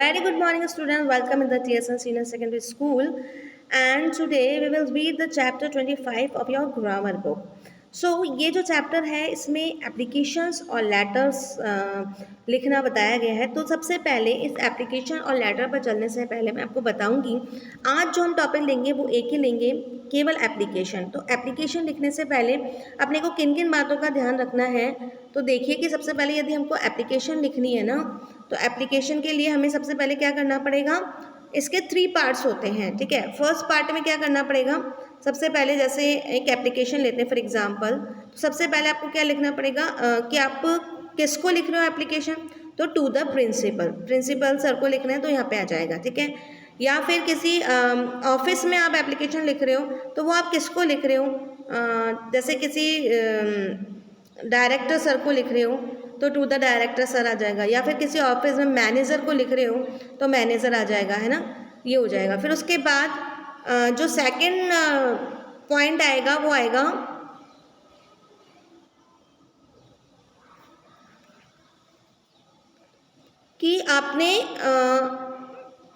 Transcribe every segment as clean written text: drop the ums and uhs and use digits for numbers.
Very good morning, students. Welcome in the TSN Senior Secondary School. And today we will read the chapter 25 of your grammar book. So ये जो chapter है इसमें applications और letters लिखना बताया गया है। तो सबसे पहले इस एप्लीकेशन और लेटर पर चलने से पहले मैं आपको बताऊंगी आज जो हम टॉपिक लेंगे वो एक ही लेंगे, केवल एप्लीकेशन। तो एप्लीकेशन लिखने से पहले अपने को किन किन बातों का ध्यान रखना है। तो देखिए कि सबसे पहले यदि हमको एप्लीकेशन लिखनी है ना, तो एप्लीकेशन के लिए हमें सबसे पहले क्या करना पड़ेगा, इसके 3 पार्ट्स होते हैं। ठीक है, फर्स्ट पार्ट में क्या करना पड़ेगा, सबसे पहले जैसे एक एप्लीकेशन लेते हैं फॉर एग्जांपल, तो सबसे पहले आपको क्या लिखना पड़ेगा कि आप किसको लिख रहे हो एप्लीकेशन। तो to the principal, principal sir को लिखना है तो यहाँ पे आ जाएगा। ठीक है, या फिर किसी ऑफिस में आप एप्लीकेशन लिख रहे हो तो वो आप किसको लिख रहे हो, जैसे किसी डायरेक्टर सर को लिख रहे हो तो टू द डायरेक्टर सर आ जाएगा, या फिर किसी ऑफिस में मैनेजर को लिख रहे हो तो मैनेजर आ जाएगा, है ना, ये हो जाएगा। फिर उसके बाद जो सेकंड पॉइंट आएगा वो आएगा कि आपने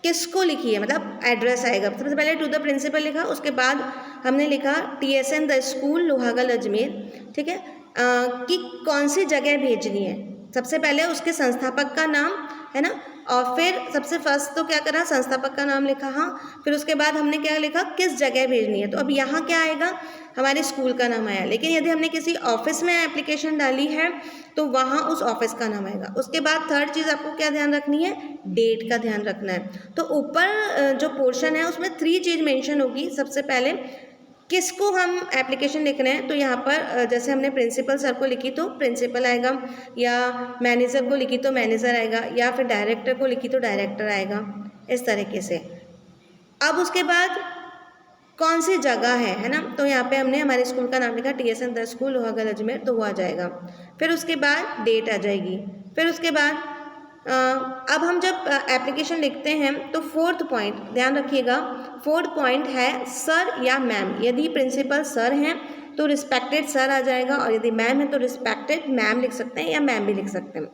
किसको लिखी है, मतलब एड्रेस आएगा। सबसे पहले टू द प्रिंसिपल लिखा, उसके बाद हमने लिखा TSN the school Lohagal Ajmer. ठीक है, कि कौन सी जगह भेजनी है, सबसे पहले उसके संस्थापक का नाम, है ना, और फिर सबसे फर्स्ट तो क्या करा, संस्थापक का नाम लिखा। हाँ, फिर उसके बाद हमने क्या लिखा, किस जगह भेजनी है। तो अब यहाँ क्या आएगा, हमारे स्कूल का नाम आया। लेकिन यदि हमने किसी ऑफिस में एप्लीकेशन डाली है तो वहाँ उस ऑफिस का नाम आएगा। उसके बाद थर्ड चीज़ आपको क्या ध्यान रखनी है, डेट का ध्यान रखना है। तो ऊपर जो पोर्शन है उसमें 3 चीज़ मेंशन होगी। सबसे पहले किसको हम एप्लीकेशन लिख रहे हैं, तो यहाँ पर जैसे हमने प्रिंसिपल सर को लिखी तो प्रिंसिपल आएगा, या मैनेजर को लिखी तो मैनेजर आएगा, या फिर डायरेक्टर को लिखी तो डायरेक्टर आएगा, इस तरीके से। अब उसके बाद कौन सी जगह है ना, तो यहाँ पे हमने हमारे स्कूल का नाम लिखा TSN the school Lohagal Ajmer, तो वो आ जाएगा। फिर उसके बाद डेट आ जाएगी। फिर उसके बाद अब हम जब एप्लीकेशन लिखते हैं तो फोर्थ पॉइंट ध्यान रखिएगा, फोर्थ पॉइंट है सर या मैम। यदि प्रिंसिपल सर हैं तो रिस्पेक्टेड सर आ जाएगा, और यदि मैम है तो रिस्पेक्टेड मैम लिख सकते हैं या मैम भी लिख सकते हैं,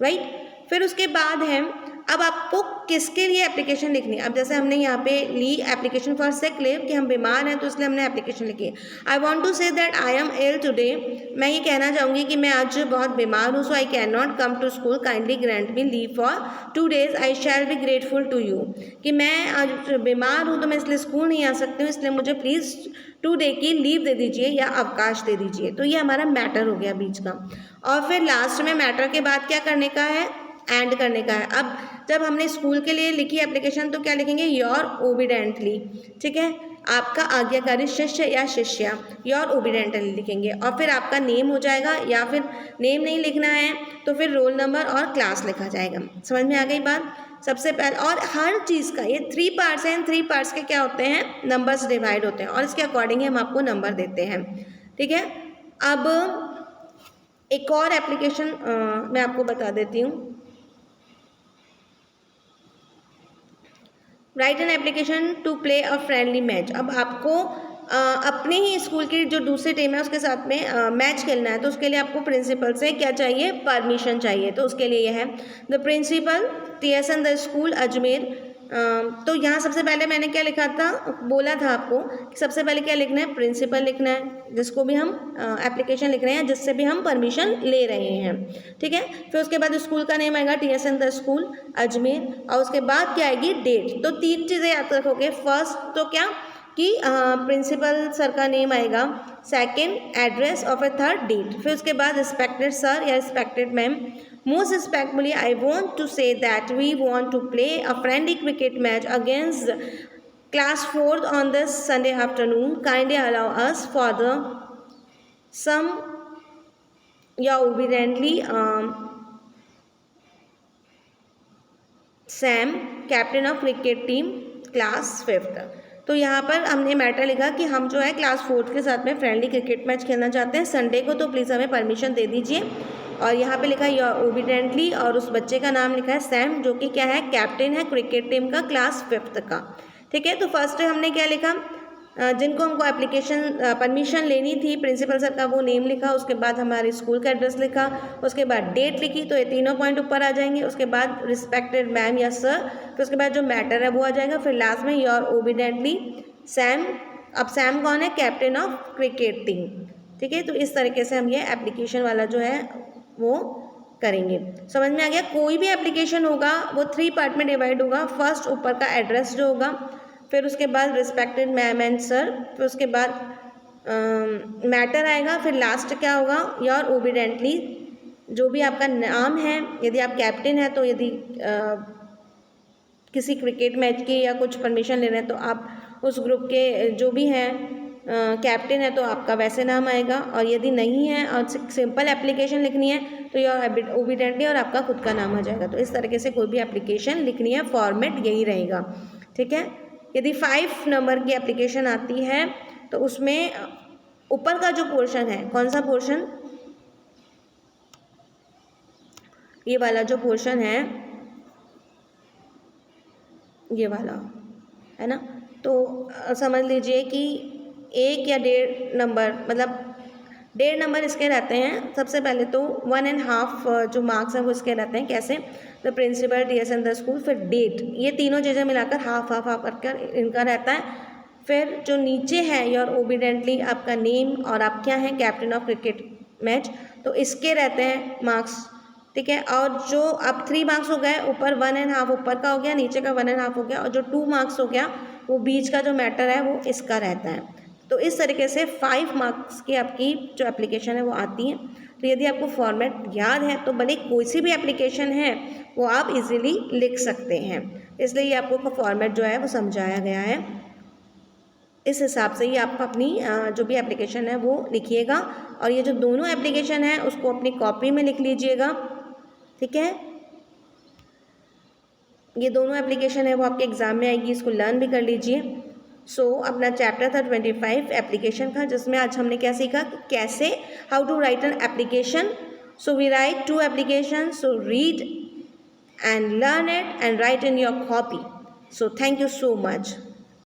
राइट। फिर उसके बाद है अब आपको किसके लिए एप्लीकेशन लिखनी है। अब जैसे हमने यहाँ पे ली एप्लीकेशन फॉर सिक लीव, कि हम बीमार हैं तो इसलिए हमने एप्लीकेशन लिखी है। I want to say that I am ill today, मैं ये कहना चाहूँगी कि मैं आज बहुत बीमार हूँ, so I can not come to school, kindly grant me leave for 2 days, I shall be grateful to you. कि मैं आज बीमार हूँ तो मैं इसलिए स्कूल नहीं आ सकती हूँ, इसलिए मुझे प्लीज़ 2 day की लीव दे दीजिए या अवकाश दे दीजिए। तो ये हमारा मैटर हो गया बीच का। और फिर लास्ट में मैटर के बाद क्या करने का है, एंड करने का है। अब जब हमने स्कूल के लिए लिखी एप्लीकेशन तो क्या लिखेंगे, योर ओबीडेंटली। ठीक है, आपका आज्ञाकारी शिष्य या शिष्या, योर ओबीडेंटली लिखेंगे। और फिर आपका नेम हो जाएगा, या फिर नेम नहीं लिखना है तो फिर रोल नंबर और क्लास लिखा जाएगा। समझ में आ गई बात। सबसे पहले, और हर चीज़ का ये 3 पार्ट्स हैं, इन 3 पार्ट्स के क्या होते हैं, नंबर्स डिवाइड होते हैं, और इसके अकॉर्डिंग हम आपको नंबर देते हैं। ठीक है, अब एक और एप्लीकेशन मैं आपको बता देती हूँ। Write an application to play a friendly match. अब आपको अपने ही स्कूल की जो दूसरी टीम है उसके साथ में मैच खेलना है, तो उसके लिए आपको प्रिंसिपल से क्या चाहिए, परमिशन चाहिए। तो उसके लिए यह है the principal TSN the school Ajmer. तो यहाँ सबसे पहले मैंने क्या लिखा था, बोला था आपको कि सबसे पहले क्या लिखना है, प्रिंसिपल लिखना है, जिसको भी हम एप्लीकेशन लिख रहे हैं, जिससे भी हम परमिशन ले रहे हैं। ठीक है, फिर उसके बाद स्कूल का नेम आएगा TSN द स्कूल अजमेर, और उसके बाद क्या आएगी, डेट। तो 3 चीज़ें याद रखोगे। फर्स्ट तो क्या कि प्रिंसिपल सर का नेम आएगा, सेकंड एड्रेस, और फिर थर्ड डेट। फिर उसके बाद रिस्पेक्टेड सर या respected ma'am. Most respectfully, I want to say that we want to play a friendly cricket match against class 4th on this Sunday afternoon. Kindly allow us for the some obediently Sam, captain of cricket team, class 5th। तो यहाँ पर हमने matter लिखा कि हम जो है class 4th के साथ में फ्रेंडली क्रिकेट मैच खेलना चाहते हैं संडे को, तो प्लीज़ हमें परमिशन दे दीजिए। और यहाँ पे लिखा है योर ओबीडेंटली, और उस बच्चे का नाम लिखा है सैम, जो कि क्या है, कैप्टन है क्रिकेट टीम का, क्लास 5th का। ठीक है, तो फर्स्ट हमने क्या लिखा, जिनको हमको एप्लीकेशन परमिशन लेनी थी प्रिंसिपल सर का, वो नेम लिखा, उसके बाद हमारे स्कूल का एड्रेस लिखा, उसके बाद डेट लिखी, तो ये तीनों पॉइंट ऊपर आ जाएंगे। उसके बाद रिस्पेक्टेड मैम या सर, फिर उसके बाद जो मैटर है वो आ जाएगा, फिर लास्ट में योर ओबीडेंटली सैम। अब सैम कौन है? Captain of cricket team. ठीक है, तो इस तरीके से हम ये एप्लीकेशन वाला जो है वो करेंगे। समझ में आ गया? कोई भी एप्लीकेशन होगा वो 3 पार्ट में डिवाइड होगा। फर्स्ट ऊपर का एड्रेस जो होगा, फिर उसके बाद रिस्पेक्टेड मैम एंड सर, फिर उसके बाद मैटर आएगा, फिर लास्ट क्या होगा? योर ओबीडेंटली, जो भी आपका नाम है, यदि आप कैप्टन है तो यदि किसी क्रिकेट मैच की या कुछ परमिशन ले रहे हैं तो आप उस ग्रुप के जो भी हैं कैप्टन है तो आपका वैसे नाम आएगा, और यदि नहीं है और सिंपल एप्लीकेशन लिखनी है तो योर ओबीडेंटली और आपका खुद का नाम आ जाएगा। तो इस तरीके से कोई भी एप्लीकेशन लिखनी है, फॉर्मेट यही रहेगा। ठीक है, यदि 5 नंबर की एप्लीकेशन आती है तो उसमें ऊपर का जो पोर्शन है, कौन सा पोर्शन? ये वाला जो पोर्शन है, ये वाला है ना, तो समझ लीजिए कि 1 या 1.5 नंबर, मतलब 1.5 नंबर इसके रहते हैं। सबसे पहले तो 1.5 जो मार्क्स हैं वो इसके रहते हैं। कैसे? The principal, DSN the school, फिर डेट, ये तीनों चीज़ें मिलाकर हाफ हाफ हाफ करके इनका रहता है। फिर जो नीचे है योर ओबीडेंटली, आपका नेम और आप क्या हैं, कैप्टन ऑफ क्रिकेट मैच, तो इसके रहते हैं मार्क्स। ठीक है, और जो अब 3 मार्क्स हो गए, ऊपर 1.5 ऊपर का हो गया, नीचे का 1.5 हो गया, और जो 2 मार्क्स हो गया वो बीच का जो मैटर है वो इसका रहता है। तो इस तरीके से 5 मार्क्स की आपकी जो एप्लीकेशन है वो आती है। तो यदि आपको फॉर्मेट याद है तो भले कोई सी भी एप्लीकेशन है वो आप इजीली लिख सकते हैं, इसलिए ये आपको फॉर्मेट जो है वो समझाया गया है। इस हिसाब से ही आप अपनी जो भी एप्लीकेशन है वो लिखिएगा, और ये जो दोनों एप्लीकेशन है उसको अपनी कॉपी में लिख लीजिएगा। ठीक है, ये दोनों एप्लीकेशन है वो आपके एग्ज़ाम में आएगी, इसको लर्न भी कर लीजिए। अपना चैप्टर था 25 एप्लीकेशन का, जिसमें आज हमने क्या सीखा कि कैसे how to write an application. We write 2 application, read and learn it and write in your copy. Thank you so much.